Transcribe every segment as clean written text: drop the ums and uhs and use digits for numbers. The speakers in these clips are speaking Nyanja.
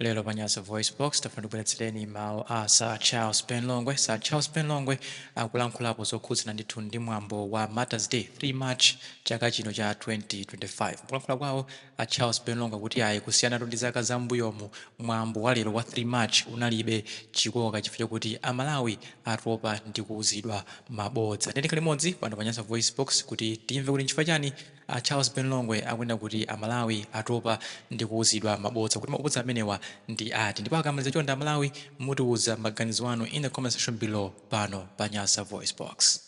Lelo Panyaso Voice Box tafandikuletsireni mawu a Sir Charles Penlongwe. Sir Charles Penlongwe akulankhulapo zokhudzana ndithu ndi mwambo wa Mothers Day 3 March chaka chino cha 2025. Kulankhula kwawo a Charles Penlongwe kuti ayi kusiyana ndi zaka zambuyomu mwambo wa lero wa 3 March unalibe chikoka chifukwa kuti Amalawi atopa ndi kuwuzidwa mabodza. Tiyeni limodzi pano Panyaso Voice Box kuti timve kuti nchifukwa chani a Charles Penlongwe akunena kuti Amalawi atopa ndi kuwuzidwa mabodza, kuti mabodza amenewa ndi ati. Ndipo akamaliza chonde Amalawi mutiwuza maganizo anu in the comment section below pano Panyaso Voice Box.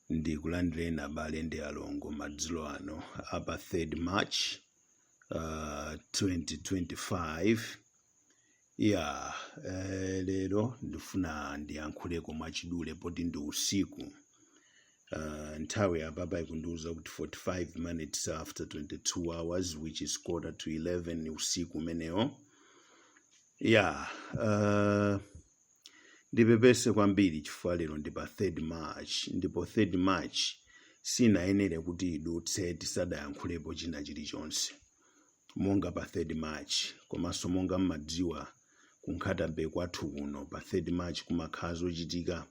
Ndikulandireni abale ndi alongo madzulo ano apa 3 March 2025. Lero ndifuna ndiyankhuleko mwachidule poti ndi usiku. Nthawi apapa ikundiuza kuti 45 minutes after 22 hours, which is 11:45 usiku umenewo. Ndipepese kwambiri chifukwa lero ndi pa 3 March, ndipo 3 March sinayenere kuti idutse tisadayankhulepo china chilichonse monga pa 3 March. Komanso monga mmadziwa kunkhatabe kwathu kuno pa 3 March kumakhala zochitika.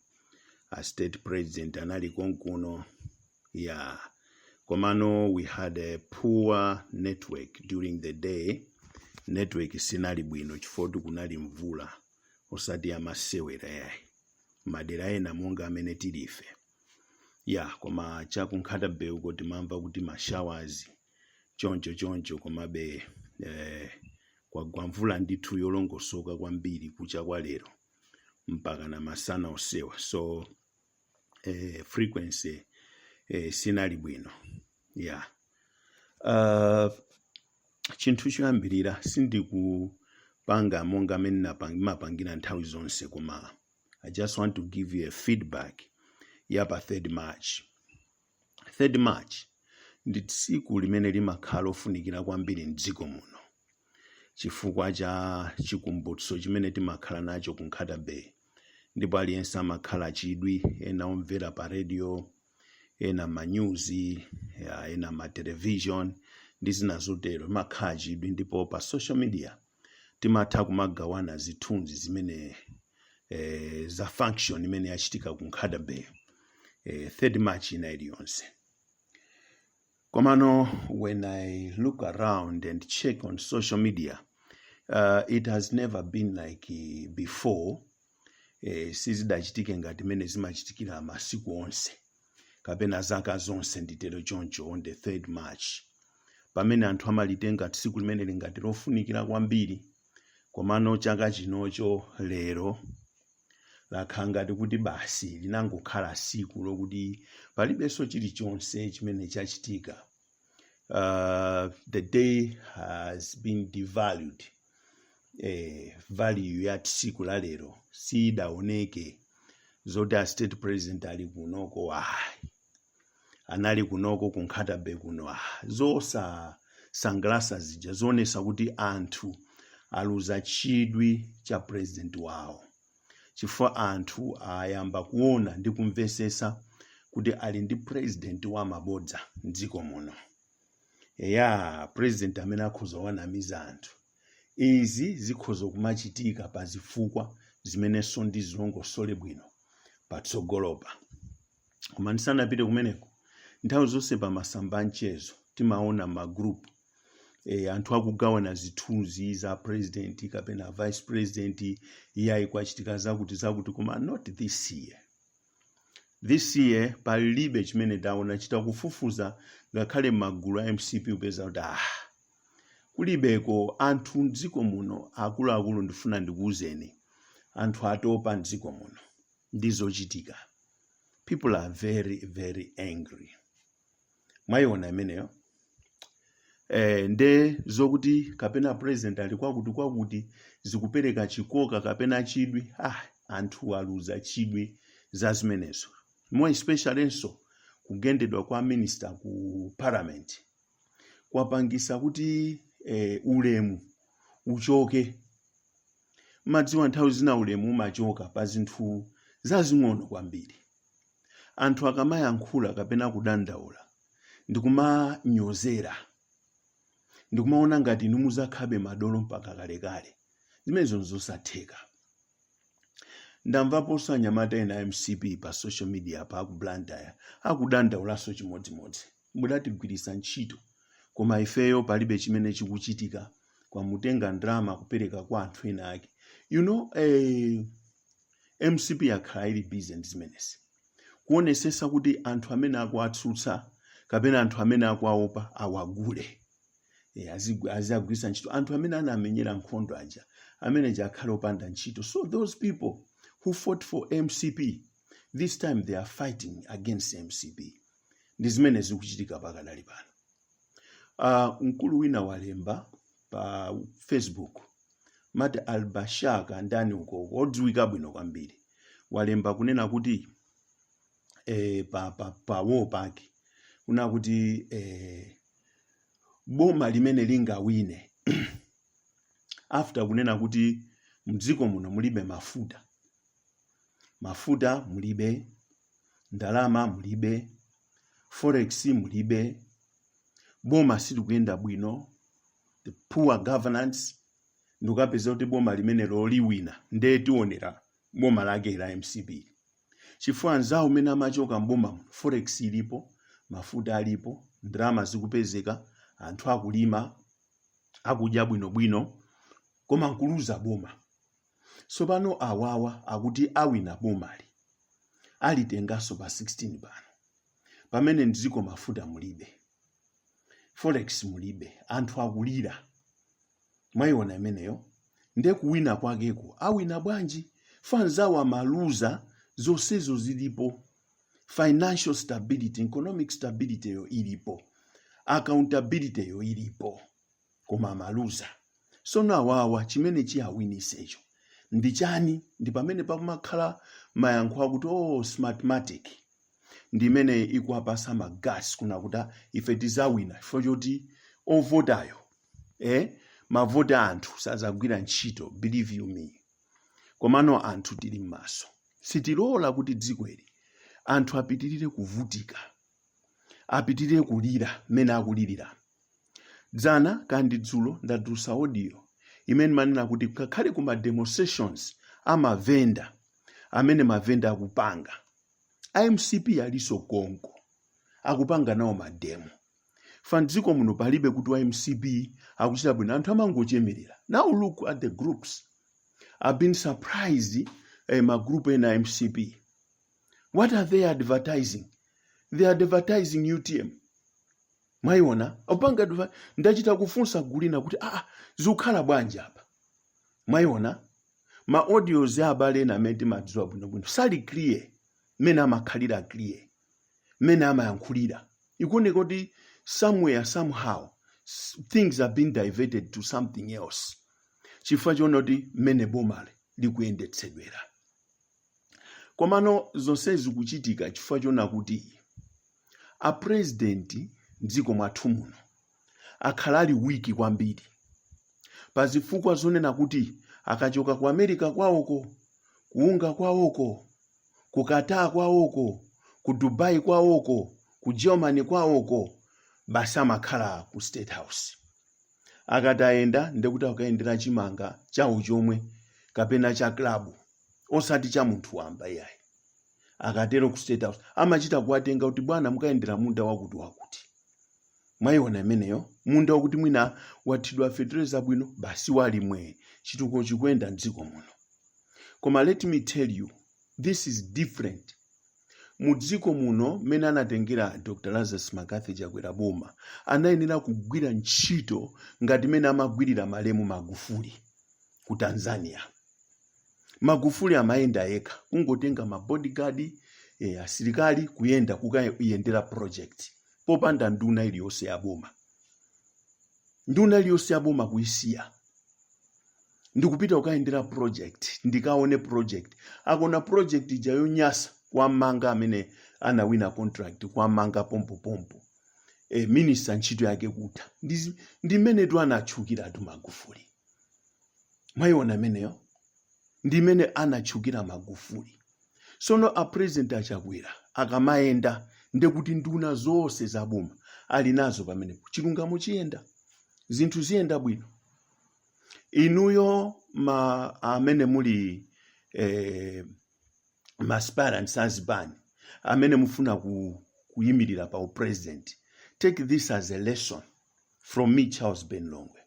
A state president anali konkuno. Komano we had a poor network during the day. Network sinali bwino chifukwa kunali mvula osati amasewera yayi madera ena monga amene tilife. Koma chakunkhatabe uko timamva kuti mashawazi choncho komabe kwagwa mvula ndithu yolongosoka kwambiri kucha kwa lero mpaka na masana osewa. So frequency sinali bwino. Chinthu choyambirira sindikupanga monga amene mapangira nthawi zonse, koma I just want to give you a feedback pa 3 March. 3 March ndi tsiku limene limakhala ofunikira kwambiri mdziko muno chifukwa cha chikumbutso chimene timakhala nacho kunkhatabe. Ndipo aliyense amakhala chidwi, ena omvera pa radio, ena ma news, ena ma television ndi zina zotero makhala chidwi. Ndipo pa social media timatha kumagawana zithunzi zimene za function imene yachitika kunkhatabe 3 March ina iliyonse. Komano when I look around and check on social media, it has never been like before. Sizidachitike ngati mene zimachitikira masiku onse kapena zaka zonse nditero choncho on the 3rd March. Pamene anthu amalitenga tsiku limene lingati lofunikira kwambiri, komano chaka chinocho lero lakhala ngati kuti basi linangokhala siku lokuti palibenso chilichonse chimene chachitika. The day has been devalued. Value ya tsiku la lero sidaoneke zoti a state president ali kunoko anali kunoko kunkhatabe kuno zosa sanglasa zija zonesa kuti anthu aluza chidwi cha president wawo chifukwa anthu ayamba kuona ndi kumvesesa kuti ali ndi president wa mabodza mdziko muno. President amene akhoza wanamiza anthu. Izi zikhoza kumachitika pa zifukwa zimenenso ndi zilongosole bwino patsogolopa. Koma ndisanapite kumeneko, nthawi zonse pa masamba mchezo timaona magroup anthu akugawana zithunzi za president kapena vice president kwachitika zakuti, koma not this year. This year palibe chimene taona chitakufufuza ngakhale magulu a MCP upeza kuti kulibeko anthu mdziko muno akuluakulu. Ndifuna ndikuwuzeni anthu atopa mdziko muno ndizochitika. People are very very angry. Mwayiona imeneyo. Nde zokuti kapena president ali kwakuti zikupereka chikoka kapena chidwi, anthu aluza chidwi za zimenezo. More especially nso kugendedwa kwa minister ku parliament kwapangisa kuti ulemu uchoke. Madziwa nthawi zina ulemu umachoka pa zinthu zazing'ono kwambiri. Anthu akamayankhula kapena kudandaula ndikumanyozera ndikumaona ngati inu muzakhabe madolo mpaka kalekale. Zimenezo nzosatheka. Ndamvaponso anyamata ena MCP pa social media pa Blantyre akudandaulaso chimodzimodzi. Mudatigwiritsa ntchito koma ifeyo palibe chimene chikuchitika, kwamutenga ndrama kupereka kwa anthu ena ake. You know, MCP yakhala ili busy ndi zimenezi, kuonesesa kuti anthu amene akuatsutsa kapena anthu amene akuaopa awagule, azagwiritsa ntchito anthu amene anamenyera nkhondo aja amene jakhala opanda ntchito. So those people who fought for MCP, this time they are fighting against MCP. Ndi zimene zikuchitika pakadali pano. Mkulu wina walemba pa Facebook, mati Albashaka ndani uko odziwika bwino kwambiri, walemba kunena kuti pa war park kuna kuti boma limene lingawine after kunena kuti mdziko muno mulibe mafuta mulibe, ndalama mulibe, forex mulibe, boma silikuyenda bwino, the poor governance, ndikapeza kuti boma limene loliwina ndiye tionera boma lake la MCP. Chifukwa nzawo umene amachoka mboma, forex ilipo, mafuta alipo, ndalama zikupezeka, anthu akulima, akudya bwinobwino, koma nkuluza boma. So pano awawa akuti awina bomali alitengaso pa 16 pano, pamene mdziko mafuta mulibe, forex mulibe, anthu akulira. Mwayiona imeneyo, nde kuwina kwakeko awina bwanji? Fanzawo amaluza zonsezo zilipo, financial stability, economic stability yo ilipo, accountability yo ilipo, koma amaluza. So nawawa chimene chiyawinisecho ndi chani? Ndi pamene pakumakhala mayankho akuti smartmatic ndi imene ikuwapasa magasi kuna kuti ife tizawina ifo choti ovotayo mavota anthu sazagwira ntchito, believe you me. Komano anthu tili m'maso, sitilola kuti dziko ili anthu apitirire kuvutika, apitirire kulira mmene akulirira. Dzana kandi dzulo ndadutsa audio imene manena kuti kakhale kuma demonstrations amavenda amene mavenda akupanga, MCP aliso konko akupanga nawo mademo. Fandziko muno palibe kuti wa MCP akuchita bwino, anthu amangochemerera. Now look at the groups. I've been surprised my group in MCP. What are they advertising? They are advertising UTM. Mwayiona opanga ndachita kufunsa gulina kuti zikukhala bwanji apa. Mwayiona ma audios ya abale na menti madziwa bwino sali clear, mene amakhalira clear, mene amayankhulira. Ikuoneka kuti somewhere somehow things have been diverted to something else. Chifukwa chona kuti mene bomale likuyendetsedwera. Komano zonse zikuchitika chifukwa chona kuti a president mdziko mwathu muno akhala ali wiki kwambiri, pazifukwa zonena kuti akachoka ku America kwawoko, kuunga kwawoko, ku Qatar kwawoko, ku Dubai kwawoko, ku Germany kwawoko, basi amakhala ku State House. Akatayenda ndekuti akayendera chimanga chawo chomwe kapena cha klabu osati cha munthu wamba yayi. Akatero ku State House amachita kuwatenga kuti bwana mukayendera munda wakuti wakuti. Mwayiona imeneyo, munda wakuti mwina wathidwa fetereza bwino basi wali mwe chituko chikwenda mdziko muno. Koma let me tell you, this is different. Mudziko muno mene anatengera Dr. Lazarus Makathi Chakwera boma anayenera kugwira ntchito ngati mene amagwirira Malemu Magufuli ku Tanzania. Magufuli amayenda yekha kungotenga ma bodyguard asilikali kuyenda kukayendera project popanda nduna iliyonse ya boma. Nduna iliyonse ya boma kuisiya ndikupita kukayendera project, ndikaone project akona project jayo nyasa kwa manga amene anawina contract kwa manga pompo minister ntchito yake kuta ndi mene tu anachukira tu Magufuli. Mwayiona meneyo ndi mene anachukira Magufuli. Sono a president Chakwera akamayenda ndekuti nduna zonse za boma ali nazo pamenepo, chilungamo chiyenda, zinthu ziyenda bwino. Inuyo amene muli aspirants azibani amene mufuna kuyimirira pa president, take this as a lesson from me, Charles Ben Longwe.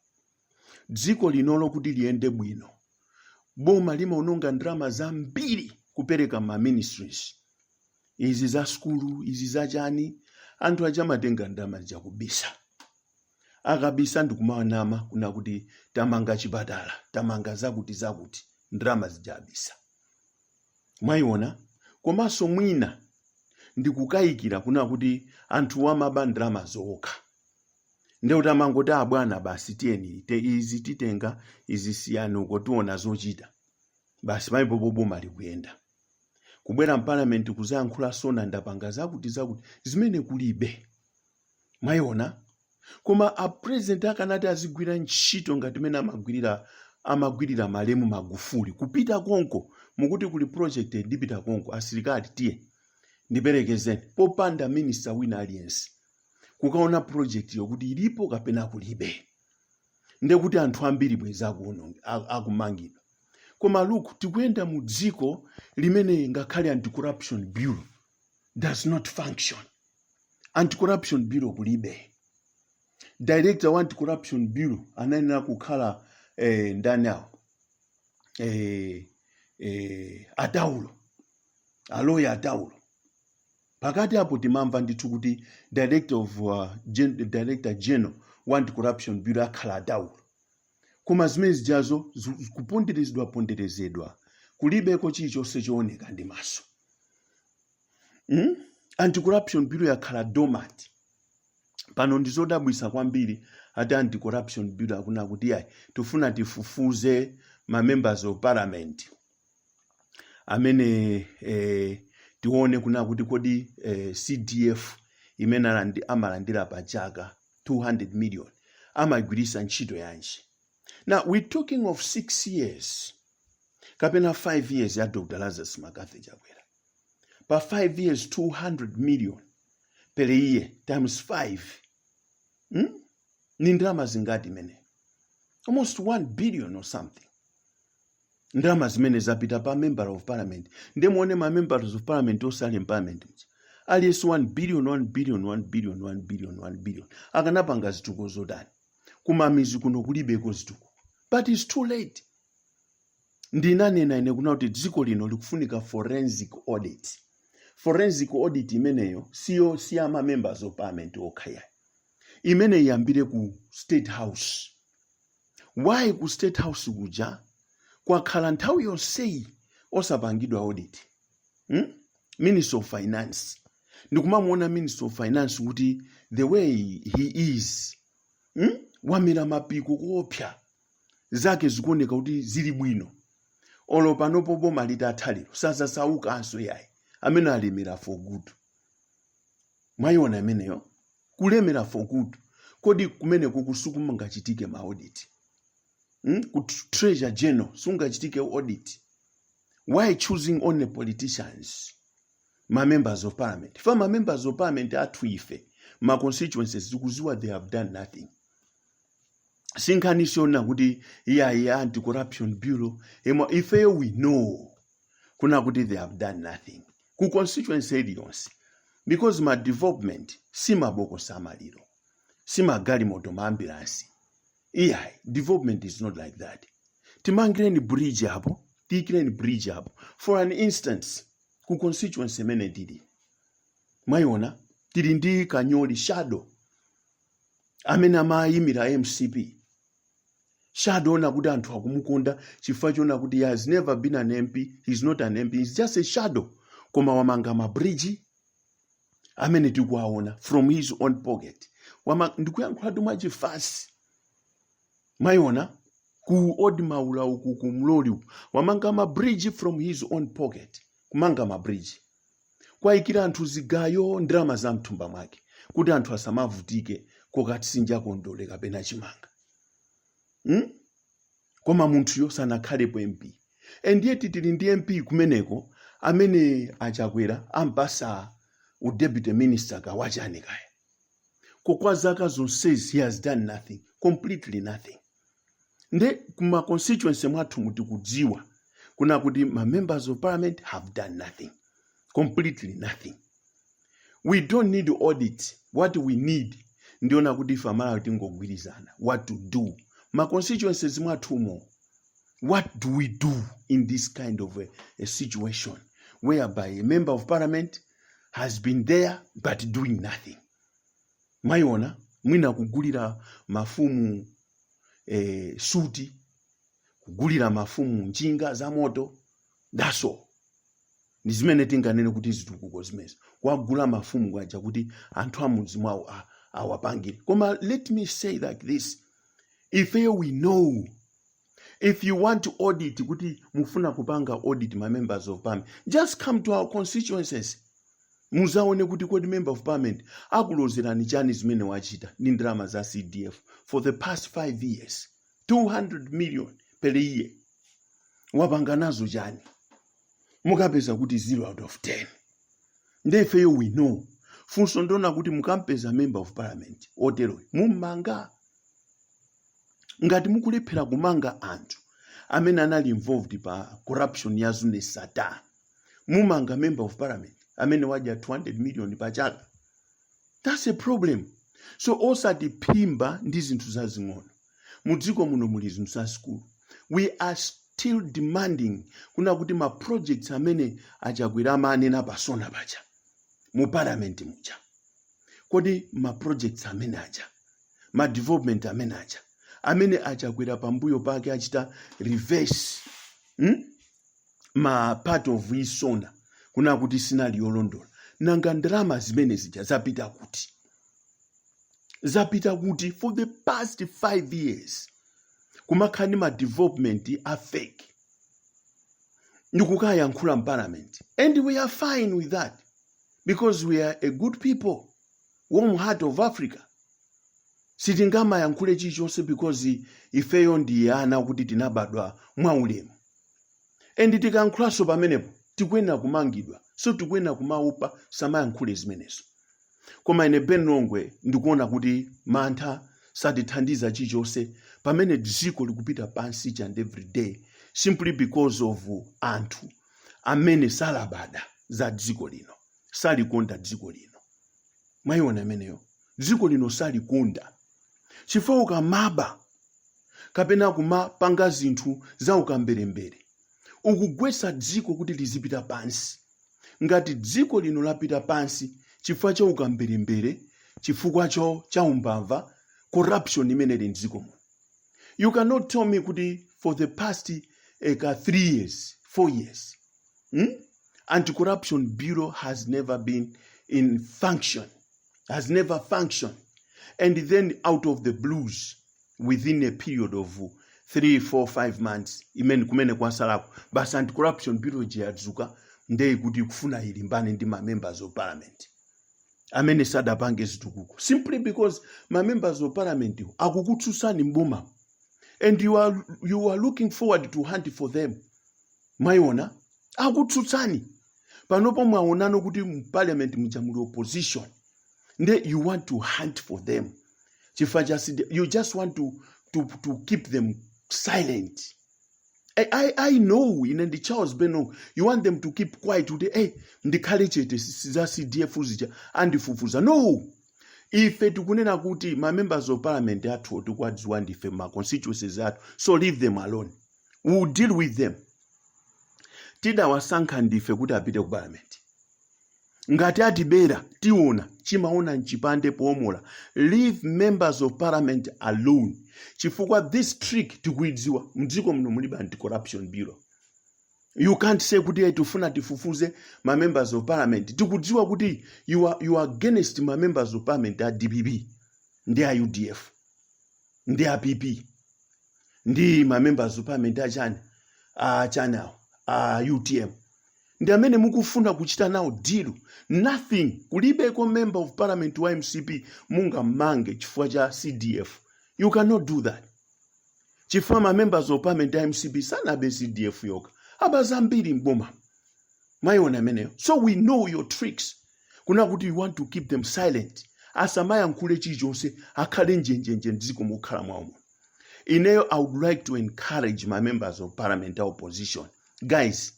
Dziko linolo kuti liyende bwino, boma limaononga ndalama zambiri kupereka ma ministries, izi za skulu, izi za chani, anthu achamatenga ndalama zakubisa. Akabisa ndikumawanama kuna kuti tamanga chipatala, tamanga zakuti, ndalama zijabisa. Mwayiona? Komanso mwina ndikukayikira kuna kuti anthu wamaba ndalama zokha. Ndeuti amangoti abwana basi tiyeni izi titenga, izi siyani uko tiona zochita. Basi paipopo boma likuyenda. Kubwera mparliament kuzayankhula sona ndapanga zakuti zimene kulibe. Mwayiona? Koma a president akanati azigwira ntchito ngati mene amagwirira Malemu Magufuli. Kupita konko, mukuti kuli project ndipita konko, asilikali tiye ndiperekezeni, popanda minister wina aliyense. Kukaona project yokuti ilipo kapena kulibe. Ndekuti anthu ambiri bweza akumangidwa. Koma look, tikuyenda mu dziko limene ngakhale anti-corruption bureau does not function. Anti-corruption bureau kulibe. Director wa anti-corruption bureau ananena kukhala ndani awo. Ataulo. Aloya Ataulo. Pakati apo timamva ndithu kuti Director General wa anti-corruption bureau akhala Ataulo. Koma zimene zijazo kuponderezedwa kulibeko chilichonse chooneka ndi maso. Anti-corruption bureau yakhala dormant. Pano ndizodabwisa kwambiri ati anti-corruption bureau akuna kuti yayi tufuna tifufuze ma members of parliament amene tione kuna kuti kodi CDF imene amalandira pa chaka 200 million amagwirisa ntchito yanji. Now we're talking of 6 years kapena 5 years ya Dr. Lazarus Makathi Chakwera. Pa 5 years 200 million per year times 5. Ni ndalama zingati mene? Almost 1 billion or something. Ndalama zimene zapita pa member of parliament. Ndemone ma members of parliament osali parliament. Aliyesu 1 billion. Akanapanga zituko zodani. Kumamizi kuno kulibeko zituko. But it's too late. Ndinanena ine kuna kuti dziko lino likufunika forensic audit. Forensic audit imeneyo siya ma members of parliament okhaya. Imene yambire ku State House. Why ku State House kuja? Kwa khala nthawi yonseyi osapangidwa audit. Minister of Finance. Ndikumamuona Minister of Finance kuti the way he is. Wamira mapiko kuopya. Zake zikuoneka kuti zili bwino. Olo panopo boma litathaliro. Sasa sauka anso yayi. Amene alemera for good. Mwayiona ameneyo. Kulemera for good. Kodi kumene kukusukuma ngachitike ma audit. Ku Treasury General sungachitike audit. Why choosing only politicians? Ma members of parliament. For ma members of parliament atwife. Ma constituencies zikuziwa they have done nothing. Sinkanisiona kuti ya anti-corruption bureau. If we know kuna kuti they have done nothing. Ku constituency areas. Because my development sima boko samaliro. Sima gali moto ma ambulance. Development is not like that. Timangireni bridge hapo. Tikireni bridge hapo. For an instance, ku constituency mene didi. Mayona, didi ndi Kanyoli Shadow. Amena mayimira MCP. Shadow na kuti anthu akumukonda chifukwa chona kuti he has never been an MP. He's not an MP. He's just a shadow. Koma wamanga ma bridge. Amene tikuwaona from his own pocket. Ndikuyankhula tumaji fast. Mayona ku Odmaula uku kumloli wamanga ma bridge from his own pocket. Kumanga ma bridge. Kwa ikira anthu zigayo ndrama za mtumba mwake. Kuti anthu asamavutike kokati sinja kondole kapena chimanga. Koma munthu yo sanakhalepo MP. And yet tili ndi MP kumeneko amene Achakwera ampasa u deputy minister kawachani kaya. kokwa zaka says he has done nothing, completely nothing. Nde kuma constituency mwathu mutikudziwa kuna kuti ma members of parliament have done nothing, completely nothing. We don't need audit. What we need ndiona kuti famala tingogwirizana what to do. Ma constituencies mwathumo, what do we do in this kind of a situation whereby a member of parliament has been there but doing nothing? Mayona mwina kugulira mafumu suti, kugulira mafumu njinga za moto, that's all. Nizimene tinganene kuti zitukuko zimezi kwagula mafumu kwaja kuti anthu amudzi mwawo awapangire. Koma let me say like this, if we know, if you want to audit kuti mufuna kupanga audit my members of parliament, just come to our constituencies. Muzaone kuti kodi member of parliament akulozerani chani zimene wachita ndi ndalama za CDF for the past 5 years, 200 million per year. Wapanga nazo chani? Mukapeza kuti 0 out of 10. Ndefe we know. Funso ndona kuti mukampeza member of parliament otero mumanga. Ngati mukulephera kumanga anthu amene anali involved pa corruption ya Zune Sata, mumanga member of parliament amene wadya 200 million pa chaka. That's a problem. So osati phimba ndi zinthu zazing'ono. Mudziko muno muli zinthu zazikulu. We are still demanding kuna kuti ma projects amene achakwera amanena pasona pacha mu parliament mucha. Kodi ma projects amene acha, ma development amene acha, amene achakwera pambuyo pake achita reverse ma part of isona kuna kuti sinali yolondola. Nanga ndalama zimene zija zapita kuti? Zapita kuti for the past 5 years. Kumakhani ma development are fake. Ndikukayankhula in parliament. And we are fine with that. Because we are a good people. Warm heart of Africa. Sitingama yankhule chichonse because ifeyo ndi ana kuti tinabadwa mwaulemu. And tikankhulanso pamenepo tikwena kumangidwa. So tikwena kumaupa samayankhule zimenezo. Koma ine Ben Longwe ndikuona kuti mantha satithandiza chichonse pamene dziko likupita pansi each and every day simply because of anthu amene salabada za dziko lino, salikonda dziko lino. Mwayiona ameneyo, dziko lino salikonda. Chifukwa ukamaba kapena kumapanga zinthu za ukamberembere ukugwetsa dziko kuti lizipita pansi. Ngati dziko lino lapita pansi chifukwa cha ukamberembere, chifukwa cha umbava, corruption imene ili mdziko muno. You cannot tell me kuti for the past 3 years, 4 years, Anti-Corruption Bureau has never been in function, has never functioned. And then out of the blues, within a period of 3, 4, 5 months, imene kumene kwa salako, but Anti-Corruption Bureau jiyadzuka, ndeye kuti kufuna ilimbane ndi ma members of parliament. Amene sadapange zitukuko. Simply because my members of parliament akukutsusani mboma. And you are looking forward to hunt for them. Mayona, akutsutsani. Panopo mwaonano kuti mu parliament mujamuli opposition. Nde you want to hunt for them. You just want to keep them silent. I know in the Charles Beno, you want them to keep quiet today. Hey, ndikhale chete za CDF zija andifufuza. No. Ife tukunena kuti my members of parliament athu tukwadziwa ndife ma constituencies athu, so leave them alone. We will deal with them. Tida wasankha ndife kuti apite ku parliament. Ngati atibera tiona chimaona nchipande pomola. Leave members of parliament alone. Chifukwa this trick tikuidziwa mdziko muno mulibe Anti-Corruption Bureau. You can't say kuti tufuna tifufuze my members of parliament. Tikudziwa kuti you are against my members of parliament at DPP, ndi a UDF, ndi a PP, ndi my members of parliament a UTM. Ndi amene mukufuna kuchita nawo deal. Nothing. Kulibeko member of parliament wa MCP munga mange chifukwa cha CDF. You cannot do that. Chifukwa my members of parliament wa MCP sanabe CDF yoka. Abazambiri mboma. Mayona ameneyo. So we know your tricks. Kuna kuti you want to keep them silent. asamayankhule chilichonse akhale njenjenje mdziko mokhala mwawo. Ineyo, I would like to encourage my members of parliament opposition. Guys,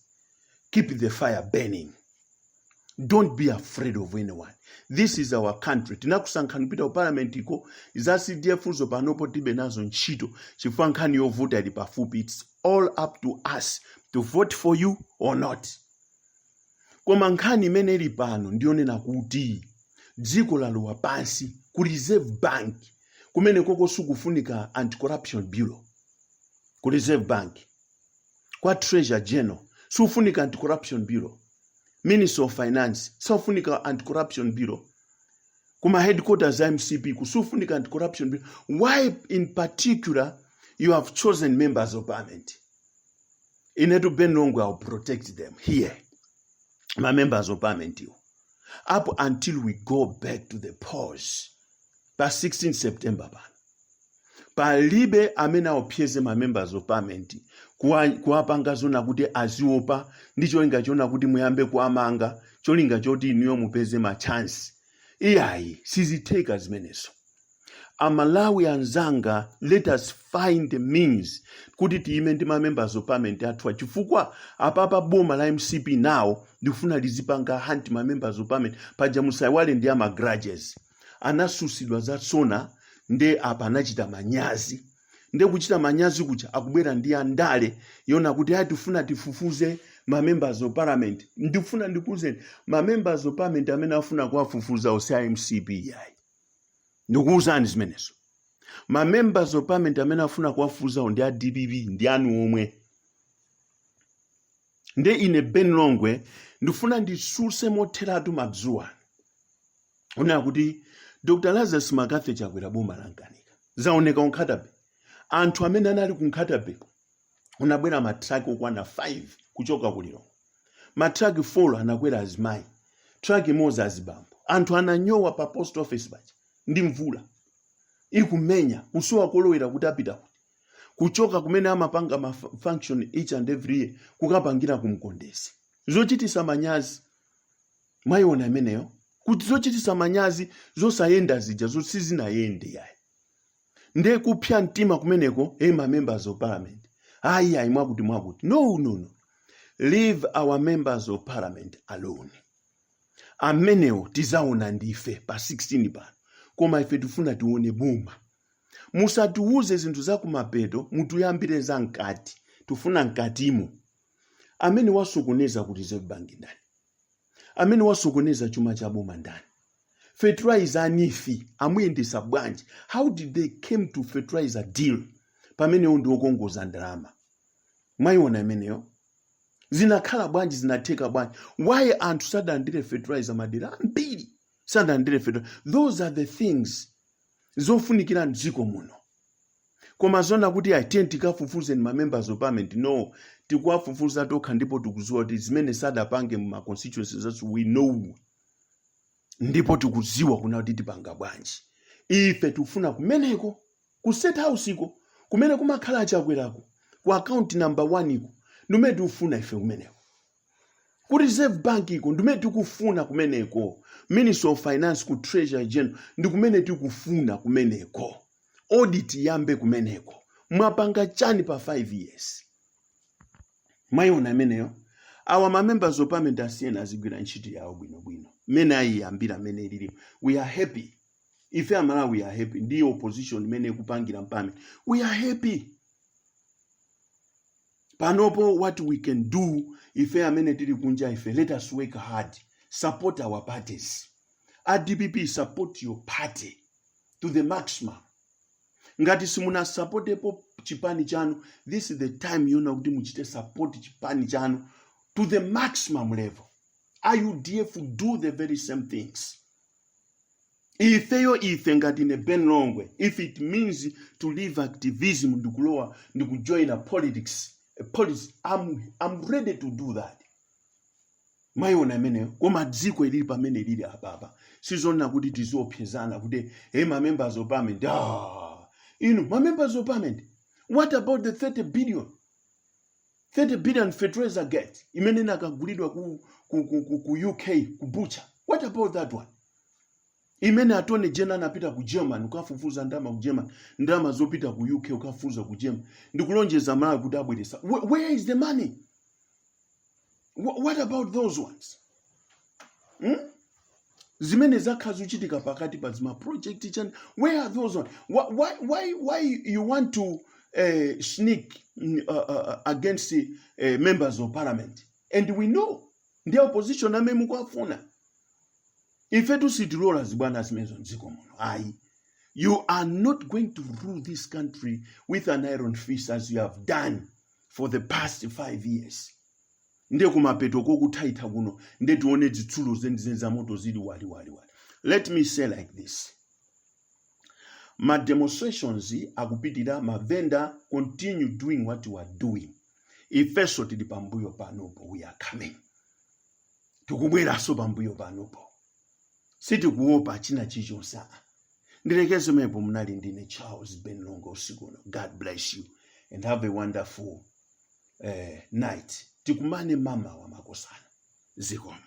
keep the fire burning. Don't be afraid of anyone. This is our country. Tinakusankhani pita parliament iko za CDF zo panopo tibe nazo nchito chifukwa nkhani yovuta ili pafupi. It's all up to us to vote for you or not. Koma nkhani imene ili pano ndionena kuti dziko lalowa pansi ku Reserve Bank kumene koko sukufunika Anti-Corruption Bureau. Ku Reserve Bank kwa Treasury General sufunika Anti-Corruption Bureau. Minister of Finance sufunika Anti-Corruption Bureau. Kuma headquarters za MCP kusufunika Anti-Corruption Bureau. Why in particular you have chosen members of parliament? Inetu Benlongwe, I'll protect them here. My members of parliament, up until we go back to the pause. By 16 September, palibe amena opyeze my members of parliament kuwapanga zona kuti aziopa ndi cholinga chona kuti muyambe kuamanga cholinga choti iniyo mupeze ma chance. Iyayi sizitheka zimenezo. Amalawi anzanga, let us find the means kuti tiime ndi ma members of parliament athu chifukwa apapa boma la MCP now ndifuna lizipanga hunt ma members of parliament paja musaiwale ndi ama grudges anasusidwa za sona nde apa anachita manyazi nde kuchita manyazi kucha akubwera ndi andale yona kuti atifuna tifufuze ma members of parliament. Ndifuna ndikuze ma members of parliament amene afuna kuwafufuza ose MCP yayi ndikuuzani zimenezo. Ma members of parliament amene afuna kuwafufuza ndi a DPP ndi anu omwe. Nde ine Benlongwe ndifuna ndisuse motheratu madzuwa ona kuti Dr. Lazarus Magathe chakwera boma la Nkanika zaoneka uNkhatabe. Anthu amene anali ku Nkhatabe unabwera matraki okwana 5 kuchoka kuliro. Matraki 4 anakwera azimayi, traki imodzi azibambo. Anthu ananyowa pa post office bachi ndi mvula ikumenya usowa kolowera kuti apita kuti kuchoka kumene amapanga ma function each and every year kukapangira kumkondesi. Zochitisa manyazi mwayiona imeneyo kuti zochitisa manyazi zosayenda zija zosizinayende yayi. Nde kupya mtima kumeneko ma members of parliament ayi mwakuti no. Leave our members of parliament alone. Amenewo tizaona ndife pa 16 pano koma ife tufuna tione boma. Musatiuze zinthu za kumapeto mutuyambire za nkati. Tufuna nkatimo. Amene wasokoneza kuti Reserve Bank ndani. Amene wasokoneza chuma cha boma ndani. Fertilizer anifi amuyendesa bwanji. How did they came to fertilizer deal? Pamene ndi okongoza ndalama. Mwayiona imeneyo. Zinakhala bwanji zinateka bwanji. Why anthu sadandire fertilizer madera ambiri. Sadandire fertilizer. Those are the things zofunikira mdziko muno. Koma zona kuti atenti kafufuze ma members of parliament no tikuwafufuza tokha ndipo tikuziwa kuti zimene sadapange mu constituencies zathu we know. Ndipo tikuziwa kuna kuti tipanga bwanji. Ife tufuna kumeneko ku state house iko kumene kumakhala achakwerako ku account number 1 iko ndume tikufuna ife kumeneko. Ku Reserve Bank iko ndume tikufuna kumeneko. Minister of Finance ku Treasury General ndikumene tikufuna kumeneko. Audit yambe kumeneko. Mwapanga chani pa 5 years. Mwayiona imeneyo. Our members of parliament asiyena azigwira ntchito yawo bwinobwino. Mene ayiyambira mene ilili. We are happy. Ife amala we are happy. Ndi opposition mene kupangira mpame. We are happy. Panopo what we can do ife amene tili kunja ife let us work hard. Support our parties. DPP support your party to the maximum. Ngati simuna support po chipani chanu, this is the time you know kuti muchite support chipani chanu to the maximum level. IUDF do the very same things. Ife ngati ne Benlongwe, if it means to leave activism ndikulowa ndikujoin a politics, I'm ready to do that. Mwayiona imeneyo koma dziko ilili pamene ilili apapa sizona kuti tiziopyezana kuti ma members of parliament ma members of parliament, what about the 30 billion fertilizer gate imene nakagulidwa ku UK ku Bucha? What about that one? imene attorney general anapita ku German ukafufuza ndama ku German, ndama zopita ku UK ukafufuza ku German, ndikulonjeza Malawi kuti abweresa. Where is the money? What about those ones? Zimene zakhazi uchitika pakati pa zima project chani, where are those ones? Why you want to sneak against members of parliament? And we know the opposition amemu kwafuna. If you see the rollers, you are not going to rule this country with an iron fist as you have done for the past 5 years. Let me say like this. My demonstrations, my vendor, continue doing what you are doing. If first the bambuyo panopo, we are coming. Tukubwera so bambuyo panopo. Siti kuopa china chicho saa. Ndirekezo mepo mnali ndine Charles Ben Longo Siguno. God bless you and have a wonderful night. Tikumane mama wa makosana. Zikomo.